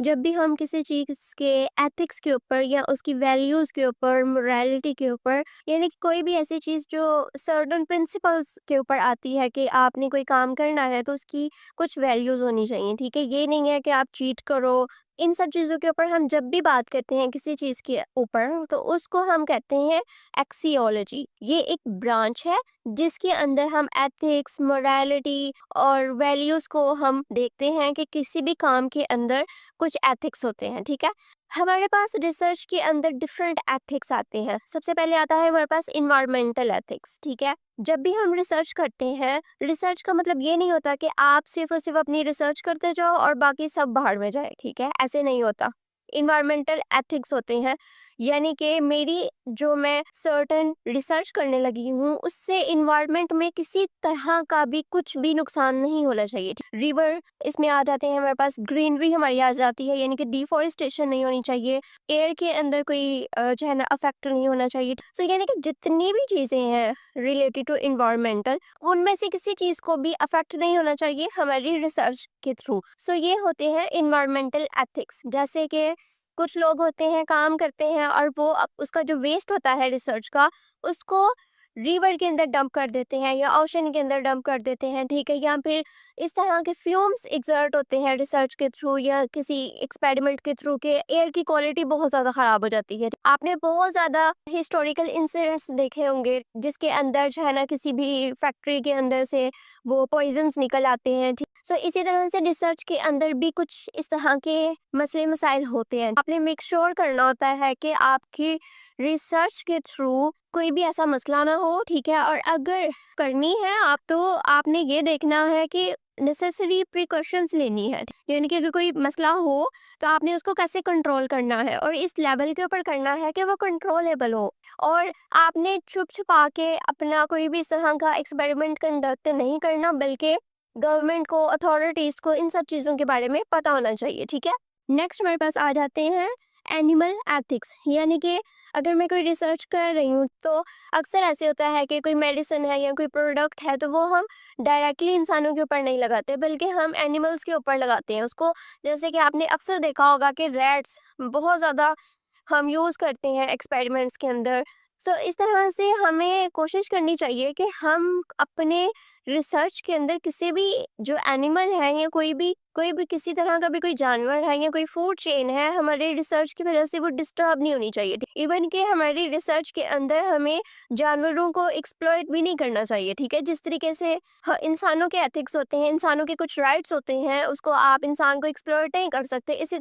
जब भी हम किसी चीज़ के एथिक्स के ऊपर या उसकी वैल्यूज़ के ऊपर, मोरालिटी के ऊपर, यानी कि कोई भी ऐसी चीज़ जो सर्टेन प्रिंसिपल्स के ऊपर आती है कि आपने कोई काम करना है तो उसकी कुछ वैल्यूज़ होनी चाहिए, ठीक है? ये नहीं है कि आप चीट करो। इन सब चीज़ों के ऊपर हम जब भी बात करते हैं किसी चीज़ के ऊपर, तो उसको हम कहते हैं एक्सियोलॉजी। ये एक ब्रांच है जिसके अंदर हम एथिक्स, मोरालिटी और वैल्यूज़ को हम देखते हैं कि किसी भी काम के अंदर कुछ एथिक्स होते हैं, ठीक है? हमारे पास रिसर्च के अंदर डिफरेंट एथिक्स आते हैं। सबसे पहले आता है हमारे पास एनवायरमेंटल एथिक्स, ठीक है? जब भी हम रिसर्च करते हैं, रिसर्च का मतलब ये नहीं होता कि आप सिर्फ़ और सिर्फ़ अपनी रिसर्च करते जाओ और बाकी सब भाड़ में जाए, ठीक है? ऐसे नहीं होता। एनवायरमेंटल एथिक्स होते हैं, यानी कि मेरी जो मैं सर्टेन रिसर्च करने लगी हूँ, उससे एनवायरनमेंट में किसी तरह का भी कुछ भी नुकसान नहीं होना चाहिए। रिवर इसमें आ जाते हैं, हमारे पास ग्रीनरी हमारी आ जाती है, यानी कि डिफॉरेस्टेशन नहीं होनी चाहिए, एयर के अंदर कोई जो है ना अफेक्ट नहीं होना चाहिए। सो यानी कि जितनी भी चीज़ें हैं रिलेटेड टू इन्वायरमेंटल, उनमें से किसी चीज़ को भी अफेक्ट नहीं होना चाहिए हमारी रिसर्च के थ्रू। सो ये होते हैं इन्वायरमेंटल एथिक्स। जैसे कि कुछ लोग होते हैं, काम करते हैं और वो उसका जो वेस्ट होता है रिसर्च का, उसको रिवर के अंदर डंप कर देते हैं या ओशन के अंदर डंप कर देते हैं, ठीक है? या फिर इस तरह के फ्यूम्स एक्सर्ट होते हैं रिसर्च के थ्रू या किसी एक्सपेरिमेंट के थ्रू के एयर की क्वालिटी बहुत ज़्यादा ख़राब हो जाती है। आपने बहुत ज़्यादा हिस्टोरिकल इंसिडेंट्स देखे होंगे जिसके अंदर जो है ना किसी भी फैक्ट्री के अंदर से वो पॉइजन्स निकल आते हैं, ठीक? सो इसी तरह से रिसर्च के अंदर भी कुछ इस तरह के मसले मसाइल होते हैं। आपने मेक श्योर करना होता है कि आपकी रिसर्च के थ्रू कोई भी ऐसा मसला ना हो, ठीक है? और अगर करनी है आप, तो आपने ये देखना है कि नेसेसरी प्रिकॉशंस लेनी है, यानी कि अगर कोई मसला हो तो आपने उसको कैसे कंट्रोल करना है और इस लेवल के ऊपर करना है कि वो कंट्रोलेबल हो। और आपने छुप छुपा के अपना कोई भी इस तरह का एक्सपेरिमेंट कंडक्ट नहीं करना, बल्कि गवर्नमेंट को, अथॉरिटीज को इन सब चीज़ों के बारे में पता होना चाहिए, ठीक है? नेक्स्ट हमारे पास आ जाते हैं एनिमल एथिक्स, यानी कि अगर मैं कोई रिसर्च कर रही हूँ तो अक्सर ऐसे होता है कि कोई मेडिसिन है या कोई प्रोडक्ट है तो वो हम डायरेक्टली इंसानों के ऊपर नहीं लगाते, बल्कि हम एनिमल्स के ऊपर लगाते हैं उसको। जैसे कि आपने अक्सर देखा होगा कि रैट्स बहुत ज़्यादा हम यूज़ करते हैं एक्सपेरिमेंट्स के अंदर। सो इस तरह से हमें कोशिश करनी चाहिए कि हम अपने रिसर्च के अंदर किसी भी जो एनिमल है या कोई भी किसी तरह का भी कोई जानवर है या कोई फूड चेन है, हमारे रिसर्च की वजह से वो डिस्टर्ब नहीं होनी चाहिए। इवन कि हमारी रिसर्च के अंदर हमें जानवरों को एक्सप्लॉइट भी नहीं करना चाहिए, ठीक है? जिस तरीके से इंसानों के एथिक्स होते हैं, इंसानों के कुछ राइट्स होते हैं, उसको आप इंसान को एक्सप्लॉइट नहीं कर सकते। इसी